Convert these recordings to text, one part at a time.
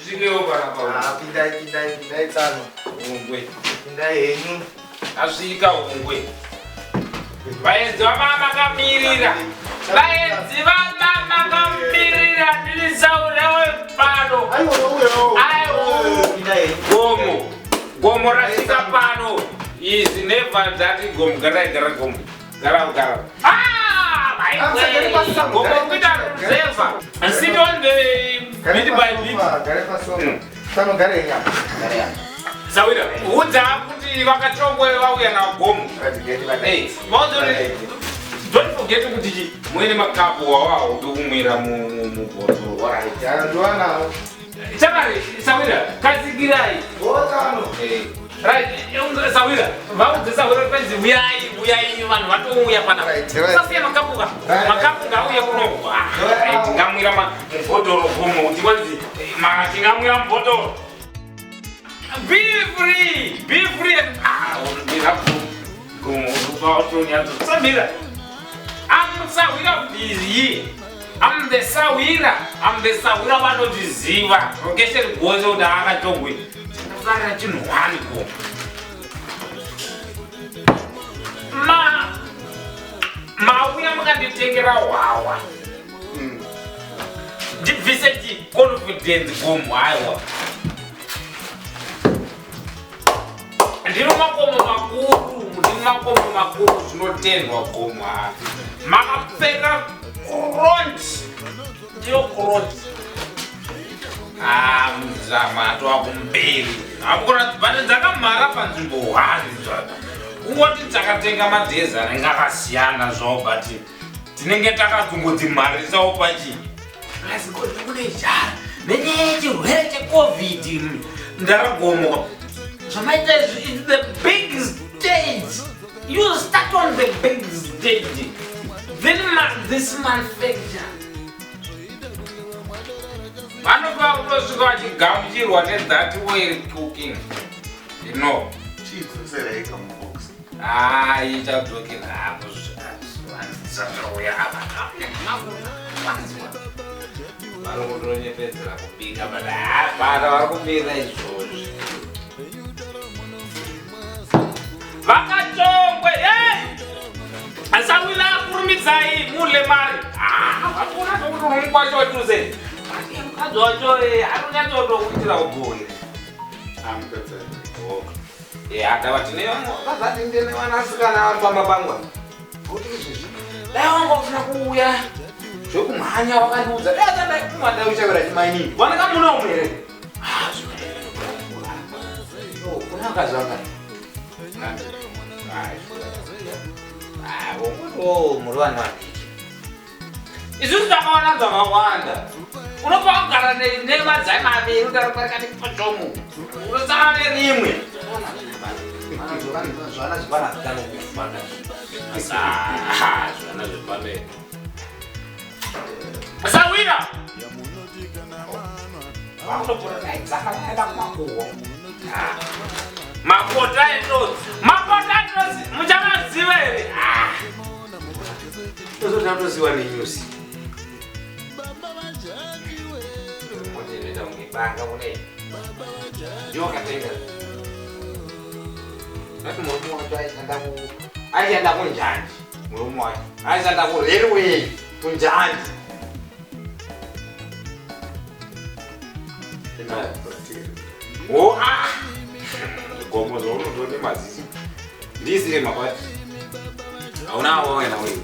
Zvikeo para Pindai tsano. ungwe. Pindai henyu. Asvika ungwe. Vaedzi vamama kamirira. Vaedzi vamama kamirira ndirisaurawe pano. Aiwo. Gomo rasvika pano. Is never that gomo gara gomo. Gara. Gomo kuita ruzeva. Sit on the bit by bit. Tano gareya. Sawira, udza kuti vakachongwe vauya na gomo. Hey, don't forget kuti mwene makapu wawawo ndokumwira mubhotoro. Alright, Chakari, Sawira, kazigirai. Right, Sawira, vaudze Sawira kwenzi uyai vanhu vatouya panapa. Sasiya makapu ngauya kuno. Tingamwira mubhotoro gomo, kuti kwenzi tingamwira mubhotoro. Be free. I'm Sawira busy. I'm the Sawira vanodziziva. Location gozo kuti akatongwe. Ndinofarira chinhu wani ko. Mauya mukanditengera hwawa. Ndibvise confidence gomo aiwa. Ndino makomo makuru zvinotendwa gomo. Makapfeka kuroti. Ndiyo kuroti. Muzamato wakumberi. Akura bane dzakamhara panzvimbo 1 zvaka. Ungoti takatenga madhezi anenge akasiyana zvawo but tinenge takazongodzimharisawo pachi. Asi kuti kune jara. Nenyaya yechirwere cheCovid ndakagomo. It's the big stage. You start on the big stage. Then this manufacture. Vanova unosvika vachigamuchirwa that way cooking. You know. chizosereka mubox. Ichadzokera hapo zvatouya apa. Vanongotonyepedzera kubika but hapana vari kumira izvozvi. Vakachongwe, Sawira kurumidzai mule mari. Hakuna kuti rumukwacho watuze. Mukadzi wacho arikunyatsotokuitira ugoni. Hadava tine vazati nevanasikana vari pamapangwa. Kuti izvizvi dai wangofuna kuuya zvekumhanya wakandiudza. Dai atadai kumada uchavira chimainini. Vanaka muna umwe here. Kuna mukadzi wakati. Muri vanhu vadiki. Isusu takaona zvakawanda. Unobva kugara nemadzai maviri utarikati pochomu. Unosangana nerimwe. Zvana zvipana zvitano kufana. Zvana zvipane. Sawira! Vakutopora dzakanaka kumakuhwa. Mapotatoes muchamaziva here. Tozotoziva nenyusi. Motoita ungibanga kune. Ndiwo katenga. Nati murume wacho aishanda kunjanji. Murume wacho aishanda kurailway kunjanji. Gomo zvaunotone maziso ndisire mabati hauna wawena wewe.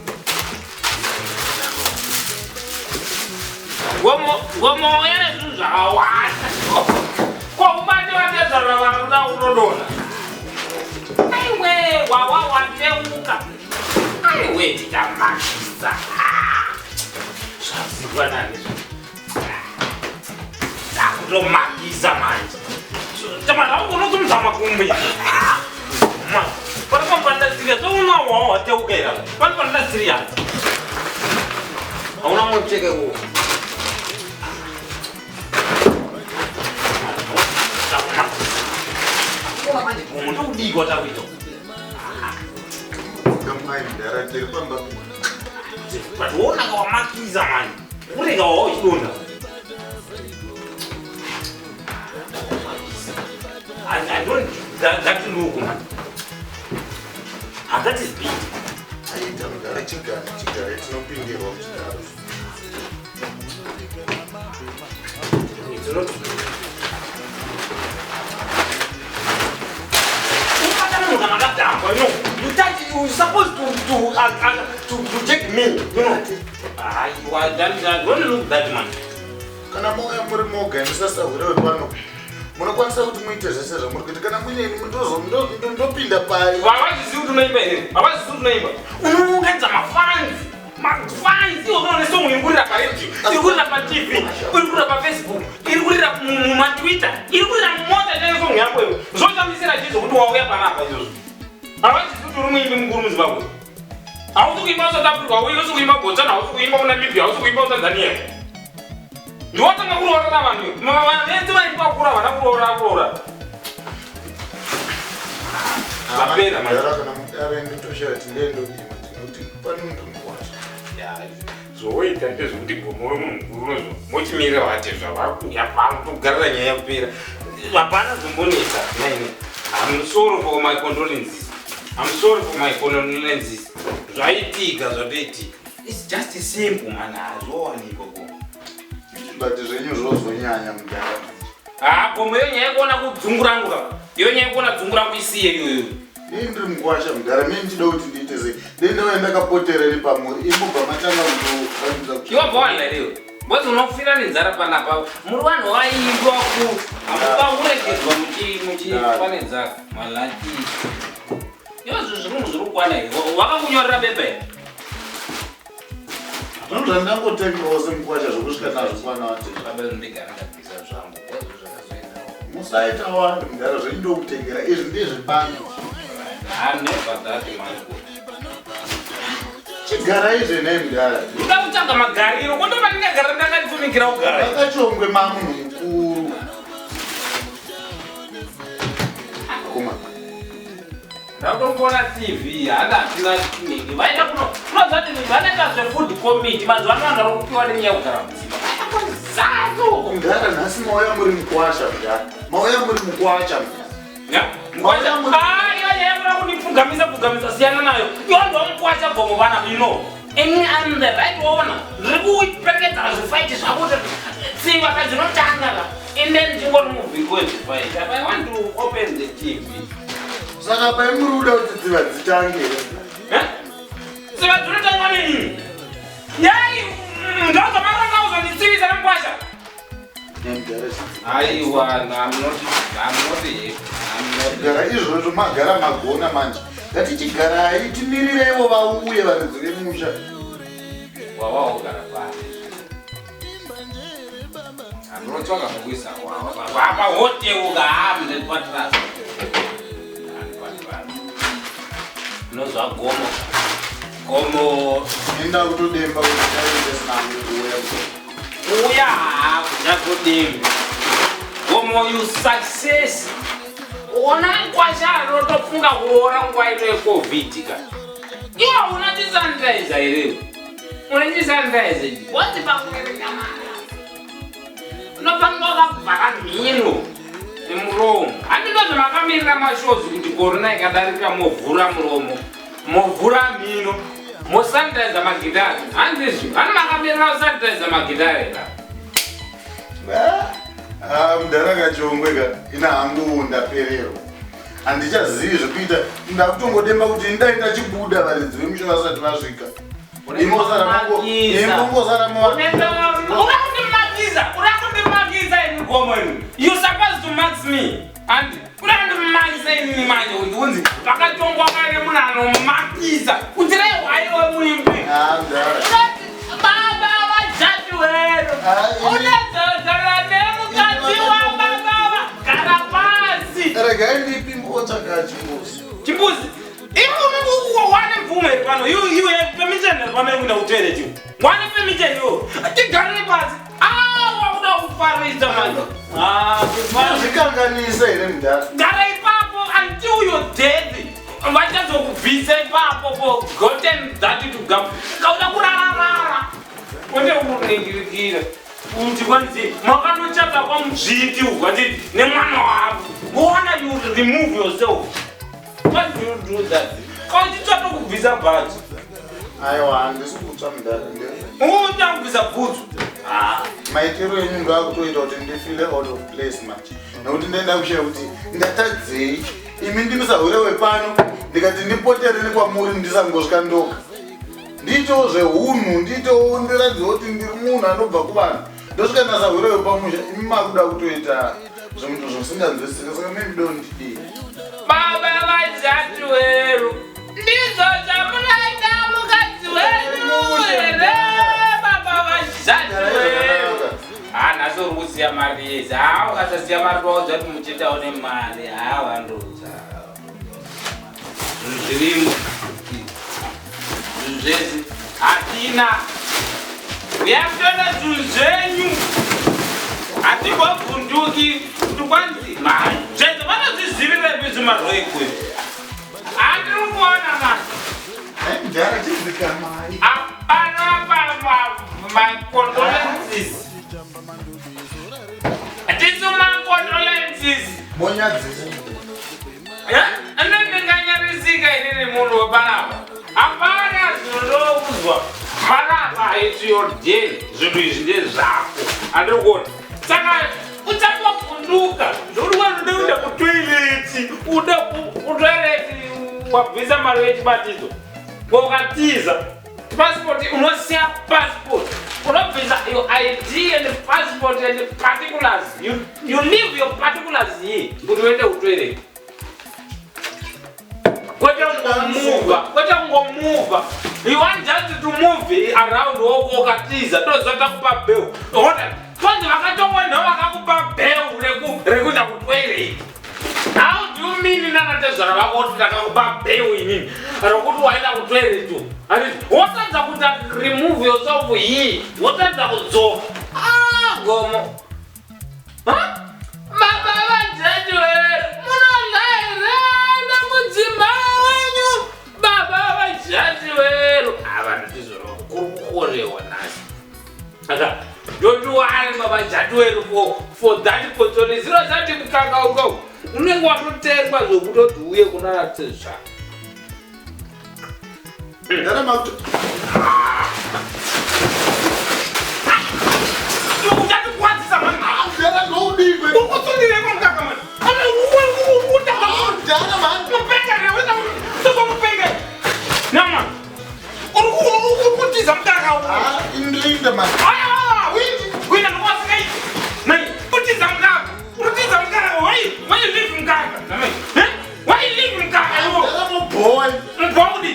Gomo yene zvinhu zvakawanda kwaubate watedzarira vanoda unodona. Aiwe wawa wateuka. Aiwe tikamakisa zvazikwa nani ndakutomakisa manje. Tamara unotumzama kumbe. Para comprar serious, una wawa teukera. Para comprar serious. Una mocheke go. Una manje kumuntu udigo tawito. Kamai ndara terpamba. Patona kwa makiza manje. Uri ga wo idona. that look, man. And that is big. Aita mugara chigara chinopindirwa muchigaro. It's not. You're supposed to check me, you know. You are that don't look that man. Kana moya muri moga sasa uri pano. Munokwanisa kuti muite zvese zvamuri kuti kana muine ndopinda pai. Hawazisi kuti unoimba here. Hawazisi kuti unoimba. Unounganidza mafans iwo unoone song iri kurira paredio, iri kurira paTV, iri kurira paFacebook, iri kurira mumatwitter, iri kurira mumota ine song yako iwe. Zvochamisira chizvo kuti wauya panapa izvozvo. Hawazisi kuti uri muimbi mukuru muZimbabwe. Hausi kuimba South Africa, hausi kuimba Botswana, hausi kuimba Namibia, hausi kuimba Tanzania. Ndiwatanga kuroora navanhu. Venzi vaimba kura vana kuroora. Zvapera manje. Kana mudare nditoshera tindendo dima tinoti panundu mkwasha. Zvoita ndezvokuti gomo wemunhu mukuru nozvo mochimirira vate zvavakugarira nyaya yapera. Hapana zombonetsa naine. I'm sorry for my condolences. Zvaitika zvatoitika. It's just simple man. Hazvowanikwa gomo. But zvenyu zvozonyanya mudara. Gomo iyo nyaya yekuona kudzungurangu ka. Iyo nyaya yekuona dzungurangu isiye iyoyo. Ndiri mkwasha mudara mimi ndida kuti ndiite sei. Ndenda ndakapoterera pamuri imubva matanga kuti iwa bwana leo. Mwazi unofira nenzara panapa. Muri vanhu vaingwa ku amukaurengedzwa muchifanedza malaki. Iwa zvinhu zviri kwana here. Wakakunyorera beba here. Ndandangotengerawo semkwasha zvokusvika nazvo kwana wati. Ndigara ndabvisa zvangu. Musaita wandi mudara zveindokutengera izvi ndezvebani. Never that man. Chigara izvi nei mudara. Uda kutsvaga magariro. Kundova ndingagara ndakatifunikira kugara. Vakachongwe mamunhu mukuru. Koma. Ndakumbona TV hadatina chinenge. Vaida kunozati vanoita zvefood committee mazuva ano vanhu vari kupiwa nenyaya yekugara mudzimba. Zazo. Mudara nhasi mauya muri mukwasha mudara. Mauya muri mukwasha mudara. Pfugamisa siyana nayo. Iwo ndomukwacha gomo vana ino. Eni am the right owner. Ndiri kuperekedza zvifaiti zvakuti tsiva kadzinotanga ka. And then ndingori muvhiko wezvifaiti. I want to open the TV. Saka pai muri kuda kuti tsiva dzitange. Tsiva dzinotangwa nini? Yai, ndozvamakanga uzonditsivisa nemukwasha. Aiwa, I'm not here. Gara izvozvo magara magona manje. Ngatichigarai timirireivo vauye varidzi vemusha. Wawagara pari. Anotsvaga kuisa wapa hoteuka hamne patrasi. Nozva gomo. Nenda kutodemba kuti taende sangu kuuya. Uya kuchakudemba. Gomo you success. Ona nkwasha rotofunga kuora nguva ino yeCovid ka. Iwa unachisanitizer here. Unachisanitizer. Wati pakuerenga mara. Unofanira wakavhara mhino nemuromo. Handino zvamakamirira mashozi kuti korona ikadarika movhura muromo, movhura mhino, mosanitizer magitari. Handizvo. Vano makamirira kusanitizer magitari ka. Mudara kachongweka ina hangu ndaperero. Handichazivi zvekuita. Ndakutongodemba kuti ndai ndachibuda varidzi vemusha vasati vasvika. Imbongozara Unakundimakiza ini gomo ini. You supposed to max me. And unakundimakiza ini manje kuti unzi vakatongwa kare munhu anomakiza. Utirai hwaiwe muimbi. Baba vajati wero. Unadzogara nemukadzi wababa gara pasi. Regai ndipi mbotsvaka chimbuzi. Chimbuzi? Iwe wane mvume pano. You have permission pamene kuenda kutoilet you. Wane permission yo. Tigare pasi. Wakuda kufarisa manje. Zvikanganisa here mudara. Gara ipapo until you're dead. Vachazokubvisa ipapo for gotten that to gum. Kauda kurarara. Kwende kuningirikira. Kuti kwanzi makanochapa kwamuzviti ukwati nemwana wako. What are you remove yourself. Why do you do that? Can't you try to visa badge? Aiwa, ndisikutsva mudhari. Visa food. Maitiro enyu ndoakutoita kuti ndifile out of place manje. Nokuti ndenda kushaya kuti ndatadzei. Imi ndimusahwire pano ndikati ndipotere nekwamuri ndisangosvika ndoka. Ndito zvehunhu, ndito ndiratidza kuti ndiri munhu anobva kuvanhu. Ndosvika ndasahwire pamusha, imi makuda kutoita zvinhu zvisinganzwisisika, saka maybe don't eat. Baba vajatu weru. Ndizo chamunaita mukadzi weru here. Baba vajatu weru. Naso uri kusiya mari yese. Ukasasiya mari paudza kuti muchiita une mari. Vanduza. Zvirimo. Zvese. Hatina. Uyakutona zvinhu zvenyu. Hatigobvunduki kuti kwanzi zvese vanozvizivira bizvi marwekwe. Handiri kuona mani. Hapana my condolences. Hatisi my condolences. Ndinganyarisika inini munhu wepanapa. Hapana zvinodokuzwa. Panapa it's your day. Zvinhu izvi ndezvako. Handiri kuona. Saka uchambovhunduka. Zvuri wanoda kutoileti. Kutoileti wabvisa mari yechibatizo. Ukatiza passport unosiya passport. Unobvisa your ID and passport and particulars. You leave your particulars here. Kuti uende kutoileti. Kwete kungomuva. You want just to move around ukatiza. Ndozota kupa beu. Kwanza vakatongona vakakupa beu rekuita kutoileti. How do you mean nanatezvara vakoti takakupa beu inini rokuti waenda kutoileti? Wotadza kuti remove yourself here. Wotadza kudzoka. Gomo. Baba vajatu weru. Munodya here nemudzimai wenyu. Baba vajatu weru. Vanotizorokukorewa nhasi. Saka don't worry Baba Jatu weru for that opportunity. Zero zati mukanga uko. Unenge watotengwa zvokutoti uye kunaratezva. Ndara makuto. Uchati kwatisa mani. Ndara ndoudikwe. Ukutundire mukanga mani. Ndara mani. Mupenga reweza mupenga. Nama. Ukutiza mukanga uko. Indrinda mani. Wina nokwasika iyi. Nai, utiza mukanga. Utiza mukanga. Why you leave mukanga? Why you leave mukanga? Ndara muboy. Mbodi.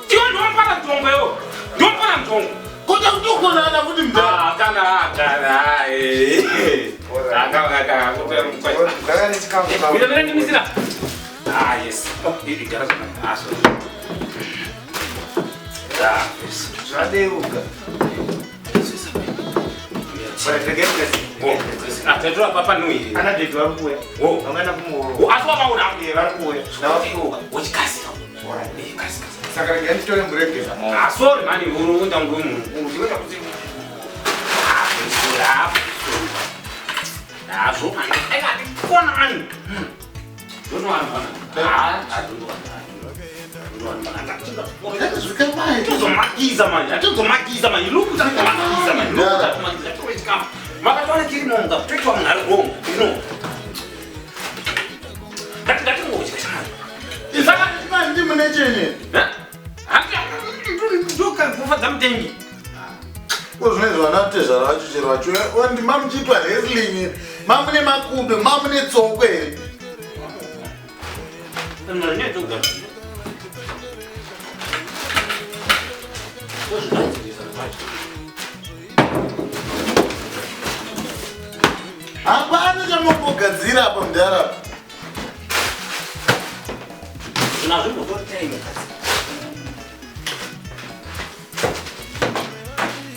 Tiwa ndompana ntongo yo. Ndompana ntongo. Kota kutokonana kuti mdara. Kana. Aka. Ndakani chikafu. Bila ndimisira. Yes. Igara sana. Aso. Yes. Zvadeuka. Atatoa papa nui. Ana dedu arikuya. Angana kumuoro. Aswa mauna. Varikuya. Nawafiuka. Uchikasi. Kasi. Saka nganditore mburekeza. Sorry mani uruunda ngumu. Undiweza kuti. Aso. Eka kona mani. Don't want mana. Atozomakiza manje. Lukuta kumakiza manje. Makatwana kiri monga. Twitwa mnalo wrong. You know. Ngati ngokuchika manje. Saka manje mune chenye. Ndoka kufadza mutengi. Kozvinezvo vanatezvara vacho chero vacho wandi mamuchiitwa wrestling mamune makudo mamune tsoko here. Hapana chamambogadzira apa mudhara.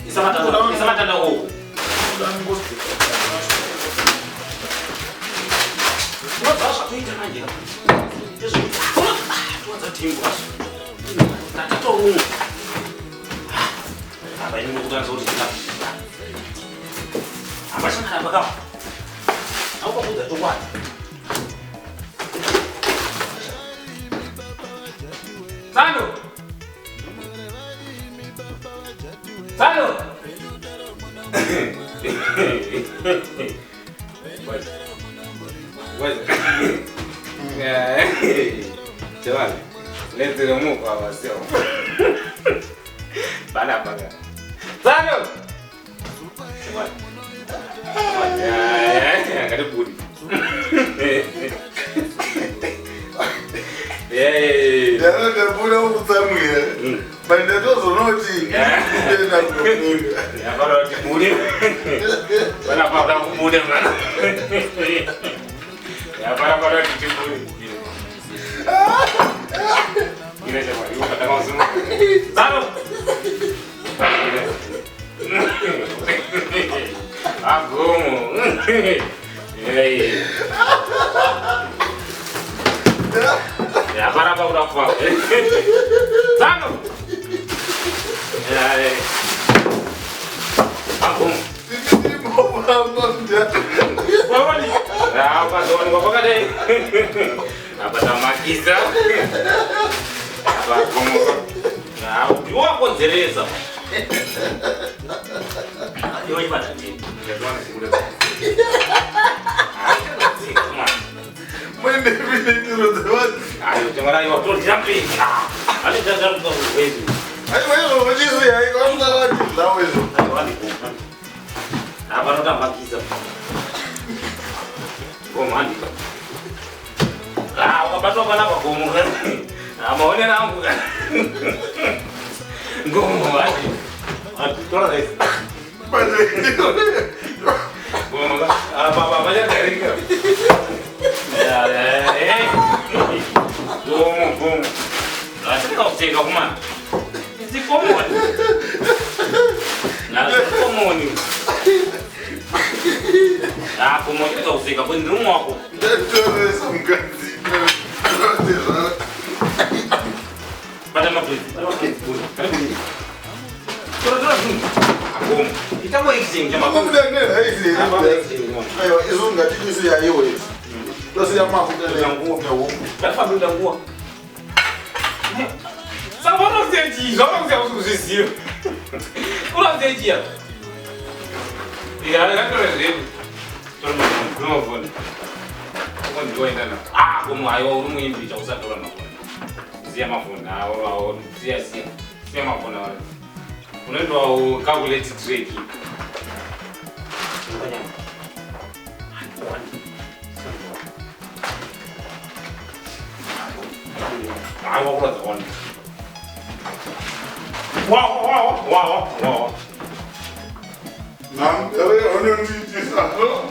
Isamatanda uko. What's kuita manje? Yesu. Tuanza timbo aso. Tatato rungu. Aba ni mukutana sauti kila. Aba sana aba kama. Au kwa kuja tu wapi? Chaval, le tenemos para vaciar. Para. Sano. Chaval. Ya, ada budi. Jangan ada pulau utama ya. Benda tu sonoti. Ya kalau di budi. Para budi mana? Ya para di budi. Gila coba, ibu kata kau semua. Sano. Aku. Ya para udah apa? Sano. Aku. Ini mau apa dia? Bawa ni. Apa tuan bapak kade? Apa sama kita? Apa kamu? Nah, dua konseresa. Yo iba tadi. Ya tuan sih udah. Main David itu rotan. Ayo jangan ayo tuh jampi. Ali jangan tuh begitu. Ayo begitu ya, kau salah tahu itu. Ayo ali. Apa udah mati sah. Kau mandi. Lah, apa tuh apa kamu kan? Mau ni nak bukan? Gomo mandi. Tuh lah. Gomo apa aja dari kau. Ya, Gomo. Lah, kau cek kau mana? Ini Gomo. Nah, Gomo ni. Aku mau itu kau sih, kau pun rumah aku. Jangan sungkan sih. Pada maklum. Terus. Aku. Kita mau exchange sama Kamu udah nih, sih. Apa exchange? Ayo, itu enggak itu ya, ayo. Terus yang mau kita Yang gua. Kenapa bilang gua? Sama orang janji, orang yang sih. Orang janji ya. Iya, kan terus dia. Terus belum pun. Bukan join dana. Aku mau ayo rumah ini jauh satu orang aku. Siapa pun, awal siapa pun awal. Punya dua calculate tricky. Banyak. Awal berat on. Wow. Nam, dari orang ini satu.